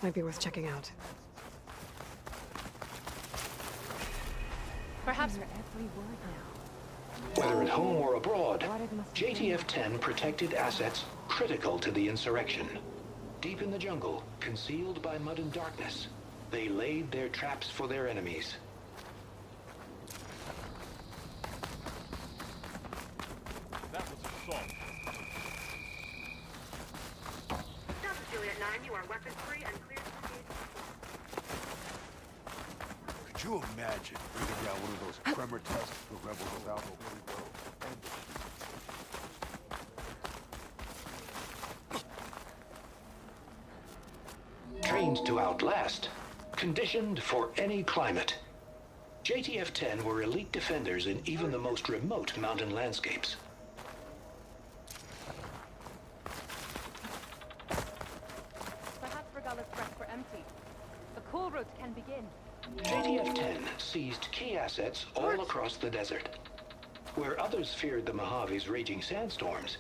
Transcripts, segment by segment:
Might be worth checking out. Perhaps Every word now. Whether at home or abroad, JTF-10 protected assets critical to the insurrection. Deep in the jungle, concealed by mud and darkness, they laid their traps for their enemies. That was assault. Delta Juliet 9, you are weapons free and cleared to engage. Could you imagine bringing down one of those tremor tests the rebels without a way to go? Trained to outlast, conditioned for any climate. JTF-10 were elite defenders in even the most remote mountain landscapes. perhaps Regalla's threats were empty. The cool route can begin. JTF-10 seized key assets all across the desert. Where others feared the Mojave's raging sandstorms,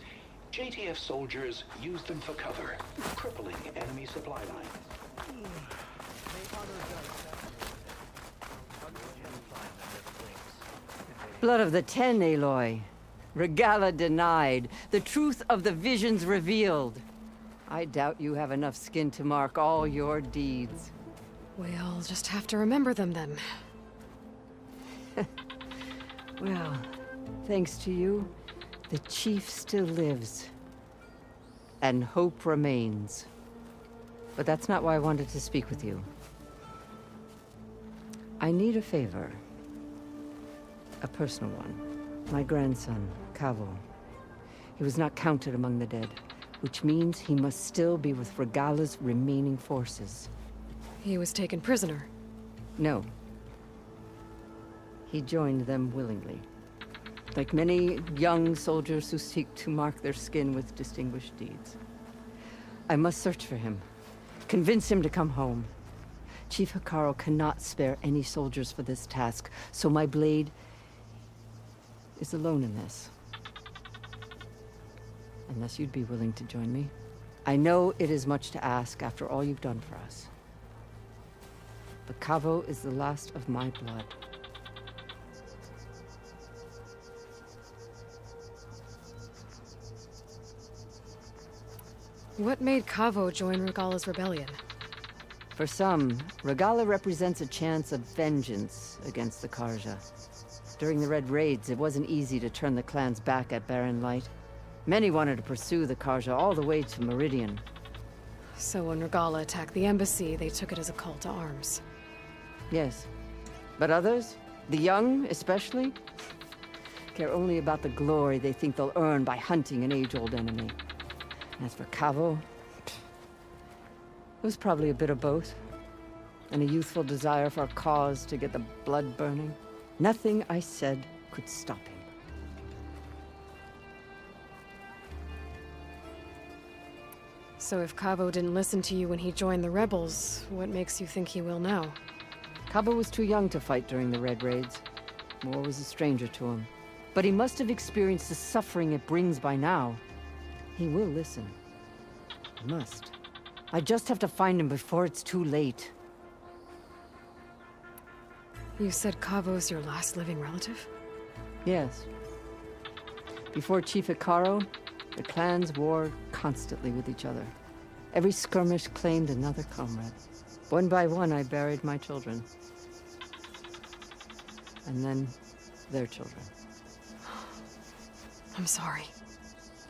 JTF soldiers used them for cover, crippling enemy supply lines. Blood of the Ten, Aloy. Regalla denied. The truth of the visions revealed. I doubt you have enough skin to mark all your deeds. We'll just have to remember them then. Well, thanks to you, the chief still lives. And hope remains. But that's not why I wanted to speak with you. I need a favor. A personal one. My grandson, Kavvoh. He was not counted among the dead, which means he must still be with Regalla's remaining forces. He was taken prisoner. No. He joined them willingly. Like many young soldiers who seek to mark their skin with distinguished deeds. I must search for him. Convince him to come home. Chief Hekarro cannot spare any soldiers for this task, so my blade is alone in this. Unless you'd be willing to join me. I know it is much to ask after all you've done for us. But Kavvoh is the last of my blood. What made Kavvoh join Regalla's rebellion? For some, Regalla represents a chance of vengeance against the Carja. During the Red Raids, it wasn't easy to turn the clans back at Barren Light. Many wanted to pursue the Carja all the way to Meridian. So when Regalla attacked the embassy, they took it as a call to arms. Yes. But others, the young especially, care only about the glory they think they'll earn by hunting an age-old enemy. And as for Kavvoh, it was probably a bit of both. And a youthful desire for a cause to get the blood burning. Nothing I said could stop him. So if Kavvoh didn't listen to you when he joined the rebels, what makes you think he will now? Kavvoh was too young to fight during the Red Raids. War was a stranger to him. But he must have experienced the suffering it brings by now. He will listen. He must. I just have to find him before it's too late. You said Kavvoh's your last living relative? Yes. Before Chief Hekarro, the clans warred constantly with each other. Every skirmish claimed another comrade. One by one, I buried my children. And then, their children. I'm sorry.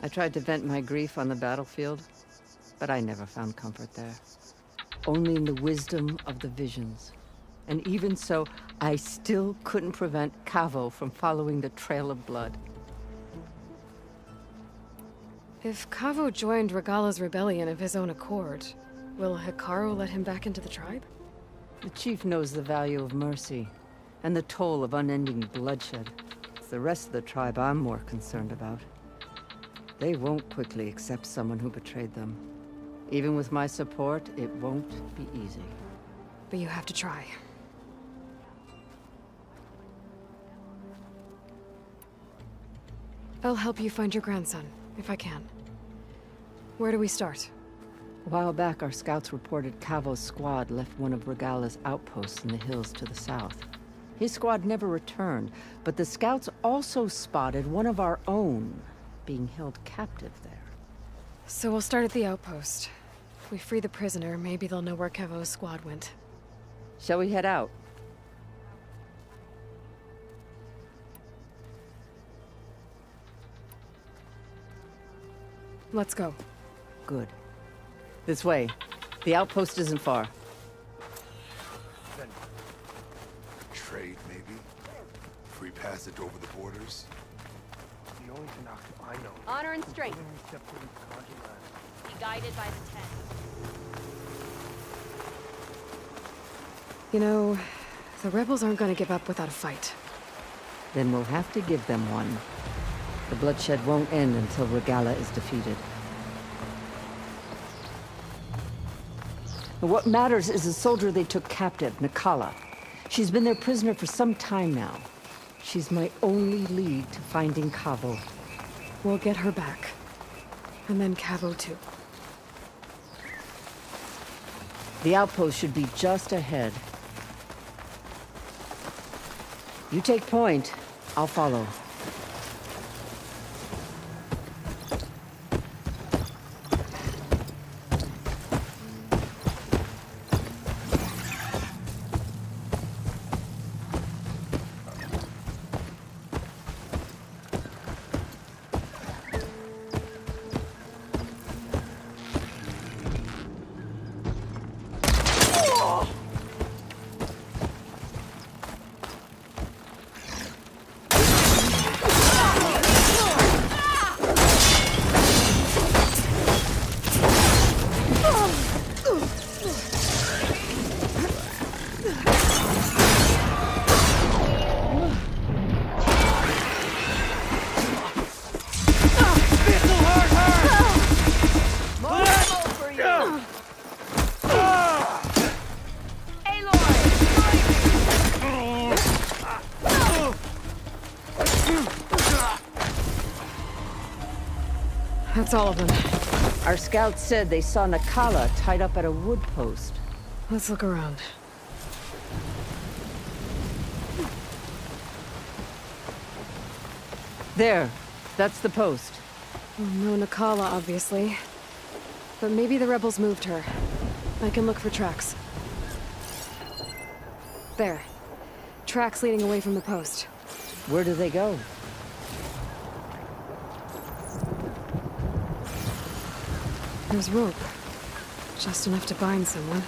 I tried to vent my grief on the battlefield, but I never found comfort there. Only in the wisdom of the visions. And even so, I still couldn't prevent Kavvoh from following the trail of blood. If Kavvoh joined Regalla's rebellion of his own accord, will Hekarro let him back into the tribe? The chief knows the value of mercy, and the toll of unending bloodshed. It's the rest of the tribe I'm more concerned about. They won't quickly accept someone who betrayed them. Even with my support, it won't be easy. But you have to try. I'll help you find your grandson, if I can. Where do we start? A while back, our scouts reported Kavvoh's squad left one of Regalla's outposts in the hills to the south. His squad never returned, but the scouts also spotted one of our own being held captive there. So we'll start at the outpost. If we free the prisoner, maybe they'll know where Kavvoh's squad went. Shall we head out? Let's go. Good. This way. The outpost isn't far. Trade, maybe? Free passage over the borders? The only Tanakh I know. Honor and strength. Step foot into Kanji land. Be guided by the Ten. You know, the rebels aren't gonna give up without a fight. Then we'll have to give them one. The bloodshed won't end until Regalla is defeated. But what matters is the soldier they took captive, Nekala. She's been their prisoner for some time now. She's my only lead to finding Kavvoh. We'll get her back. And then Kavvoh too. The outpost should be just ahead. You take point, I'll follow. That's all of them. Our scouts said they saw Nekala tied up at a wood post. Let's look around. There. That's the post. Well, no Nekala, obviously. But maybe the rebels moved her. I can look for tracks. There. Tracks leading away from the post. Where do they go? There's rope. Just enough to bind someone.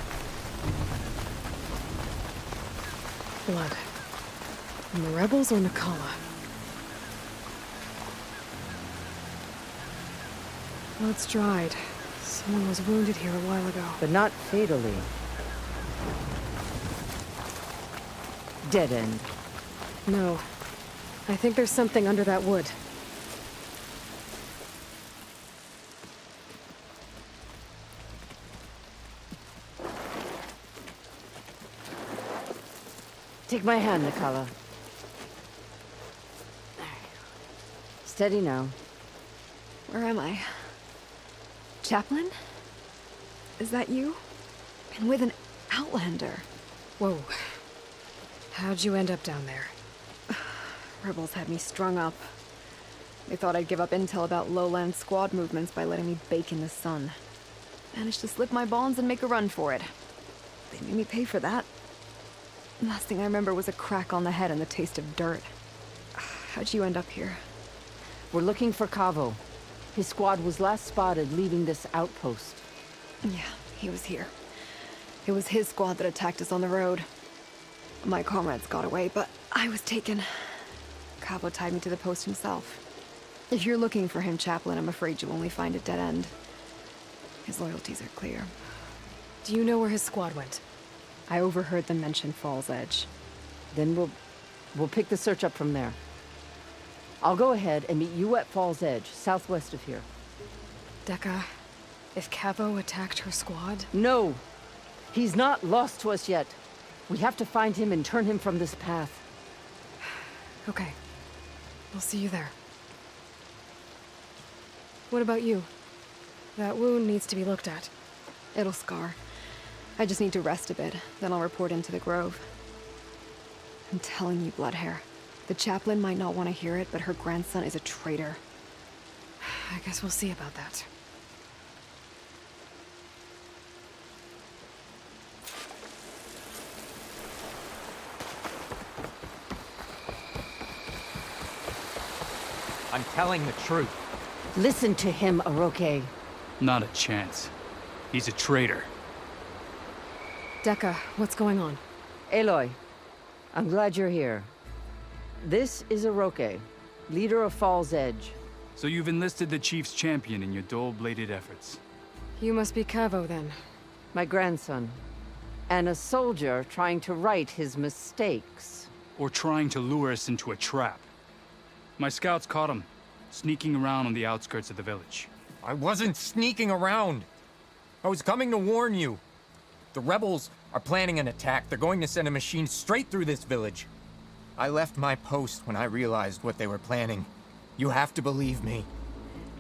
Blood. From the rebels or Nekala? Blood's dried. Someone was wounded here a while ago. But not fatally. Dead end. No. I think there's something under that wood. Take my hand, Nekala. Steady now. Where am I? Chaplain? Is that you? And with an outlander. Whoa. How'd you end up down there? Rebels had me strung up. They thought I'd give up intel about lowland squad movements by letting me bake in the sun. Managed to slip my bonds and make a run for it. They made me pay for that. Last thing I remember was a crack on the head and the taste of dirt. How'd you end up here? We're looking for Kavvoh. His squad was last spotted leaving this outpost. Yeah, he was here. It was his squad that attacked us on the road. My comrades got away, but I was taken. Kavvoh tied me to the post himself. If you're looking for him, Chaplain, I'm afraid you'll only find a dead end. His loyalties are clear. Do you know where his squad went? I overheard them mention Fall's Edge. Then we'll pick the search up from there. I'll go ahead and meet you at Fall's Edge, southwest of here. Dekka, if Kavvoh attacked her squad? No! He's not lost to us yet. We have to find him and turn him from this path. Okay. We'll see you there. What about you? That wound needs to be looked at. It'll scar. I just need to rest a bit, then I'll report into the Grove. I'm telling you, Bloodhair. The chaplain might not want to hear it, but her grandson is a traitor. I guess we'll see about that. I'm telling the truth. Listen to him, Aroke. Not a chance. He's a traitor. Dekka, what's going on? Aloy, I'm glad you're here. This is Aroke, leader of Fall's Edge. So you've enlisted the Chief's champion in your dull-bladed efforts. You must be Kavvoh, then. My grandson. And a soldier trying to right his mistakes. Or trying to lure us into a trap. My scouts caught him, sneaking around on the outskirts of the village. I wasn't sneaking around. I was coming to warn you. The rebels are planning an attack. They're going to send a machine straight through this village. I left my post when I realized what they were planning. You have to believe me.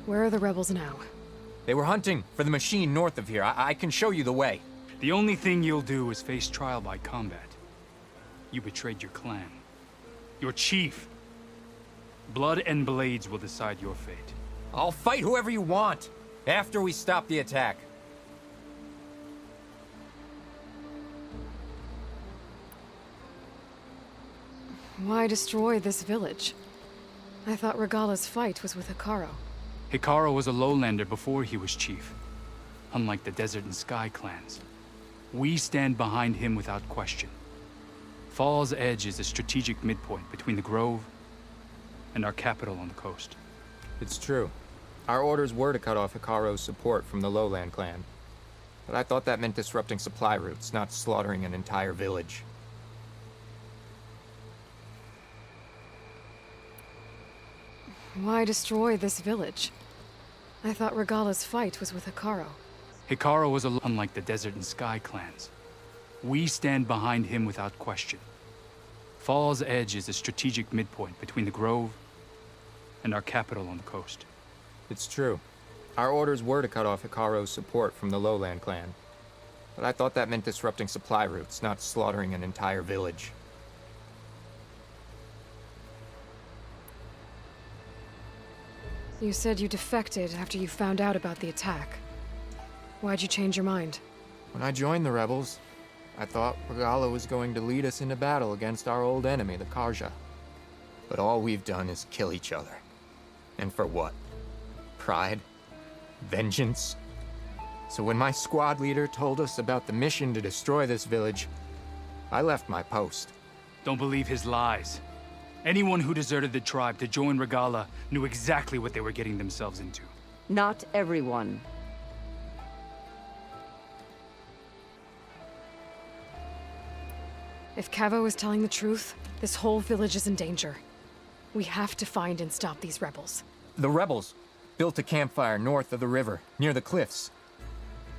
Where are the rebels now? They were hunting for the machine north of here. I can show you the way. The only thing you'll do is face trial by combat. You betrayed your clan. Your chief. Blood and blades will decide your fate. I'll fight whoever you want, after we stop the attack. Why destroy this village? I thought Regalla's fight was with Hekarro. Hekarro was a lowlander before he was chief. Unlike the Desert and Sky clans. We stand behind him without question. Fall's Edge is a strategic midpoint between the Grove and our capital on the coast. It's true. Our orders were to cut off Hekarro's support from the Lowland clan. But I thought that meant disrupting supply routes, not slaughtering an entire village. Why destroy this village? I thought Regalla's fight was with Hekarro. Hekarro was unlike the Desert and Sky clans. We stand behind him without question. Fall's Edge is a strategic midpoint between the Grove and our capital on the coast. It's true. Our orders were to cut off Hekarro's support from the Lowland clan. But I thought that meant disrupting supply routes, not slaughtering an entire village. You said you defected after you found out about the attack. Why'd you change your mind? When I joined the rebels, I thought Regalla was going to lead us into battle against our old enemy, the Karja. But all we've done is kill each other. And for what? Pride? Vengeance? So when my squad leader told us about the mission to destroy this village, I left my post. Don't believe his lies. Anyone who deserted the tribe to join Regalla knew exactly what they were getting themselves into. Not everyone. If Kavvoh is telling the truth, this whole village is in danger. We have to find and stop these rebels. The rebels built a campfire north of the river, near the cliffs.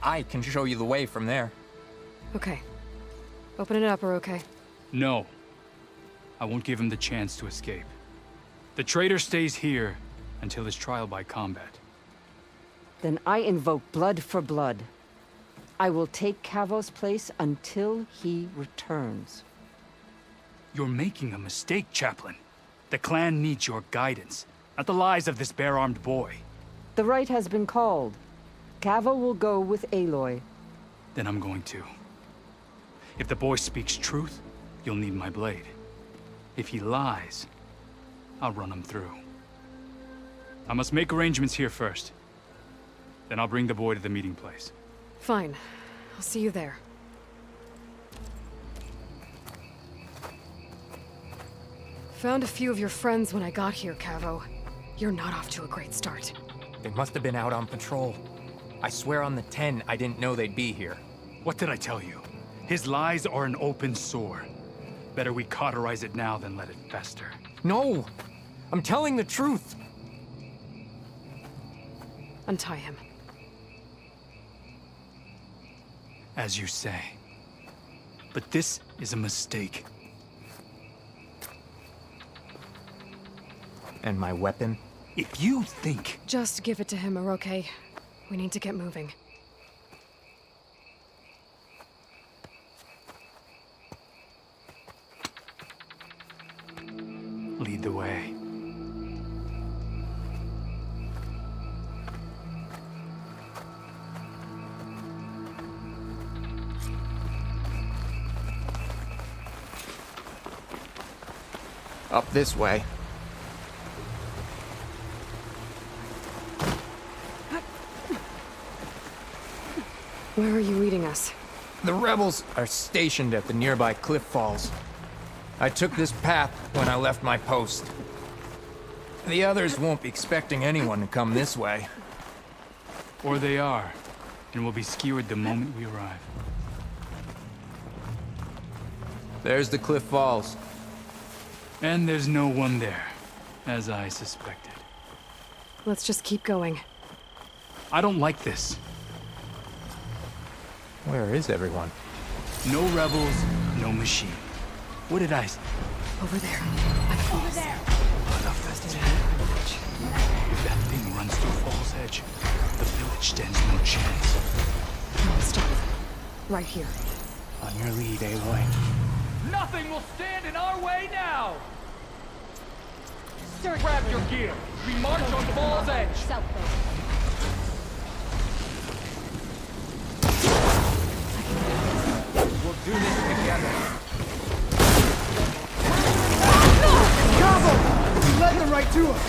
I can show you the way from there. Okay. Open it up, Aroke. No. I won't give him the chance to escape. The traitor stays here until his trial by combat. Then I invoke blood for blood. I will take Kavvoh's place until he returns. You're making a mistake, Chaplain. The clan needs your guidance, not the lies of this bare-armed boy. The right has been called. Kavvoh will go with Aloy. Then I'm going to. If the boy speaks truth, you'll need my blade. If he lies, I'll run him through. I must make arrangements here first. Then I'll bring the boy to the meeting place. Fine. I'll see you there. Found a few of your friends when I got here, Kavvoh. You're not off to a great start. They must have been out on patrol. I swear on the 10, I didn't know they'd be here. What did I tell you? His lies are an open sore. Better we cauterize it now than let it fester. No! I'm telling the truth! Untie him. As you say. But this is a mistake. And my weapon? If you think... Just give it to him, Aroke. We need to get moving. the way. Up this way. Where are you leading us? The rebels are stationed at the nearby cliff falls. I took this path when I left my post. The others won't be expecting anyone to come this way. Or they are, and will be skewered the moment we arrive. There's the cliff falls. And there's no one there, as I suspected. Let's just keep going. I don't like this. Where is everyone? No rebels, no machine. What did I say? Over there. Over there! If that thing runs through Fall's Edge, the village stands no chance. No, stop. Right here. On your lead, Aloy. Nothing will stand in our way now! Grab your gear. We march on Fall's Edge. We'll do this together. Kavvoh! You led them right to us!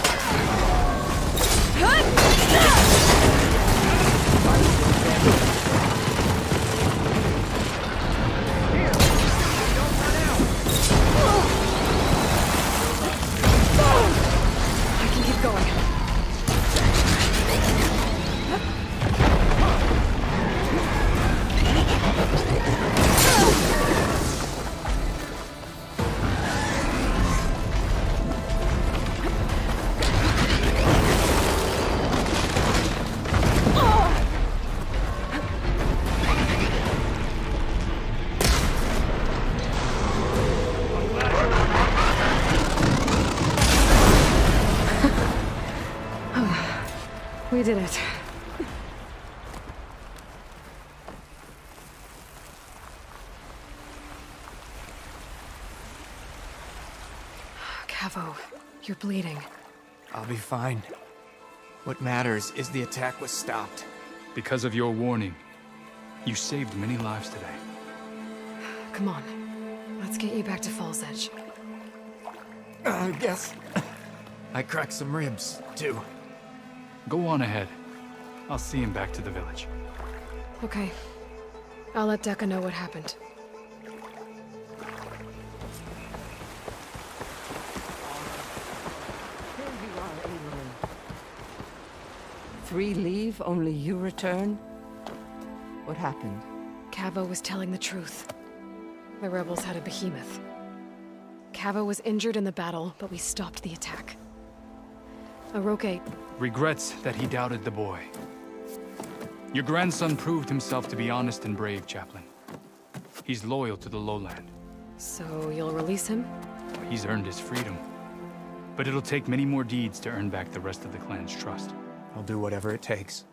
I can keep going. We did it. Kavvoh, you're bleeding. I'll be fine. What matters is the attack was stopped. Because of your warning, you saved many lives today. Come on. Let's get you back to Fall's Edge. I guess I cracked some ribs, too. Go on ahead. I'll see him back to the village. Okay. I'll let Dekka know what happened. Here you are, Aloy. 3 leave, only you return? What happened? Kavvoh was telling the truth. The rebels had a behemoth. Kavvoh was injured in the battle, but we stopped the attack. Aroke... Regrets that he doubted the boy. Your grandson proved himself to be honest and brave, Chaplain. He's loyal to the lowland. So you'll release him? He's earned his freedom. But it'll take many more deeds to earn back the rest of the clan's trust. I'll do whatever it takes.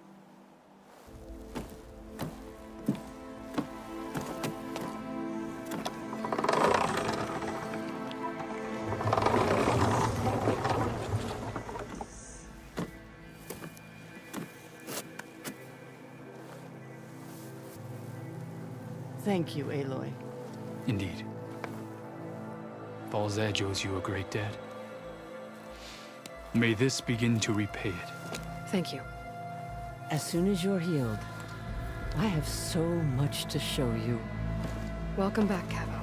Thank you, Aloy. Indeed. Fall's Edge owes you a great debt. May this begin to repay it. Thank you. As soon as you're healed, I have so much to show you. Welcome back, Kavvoh.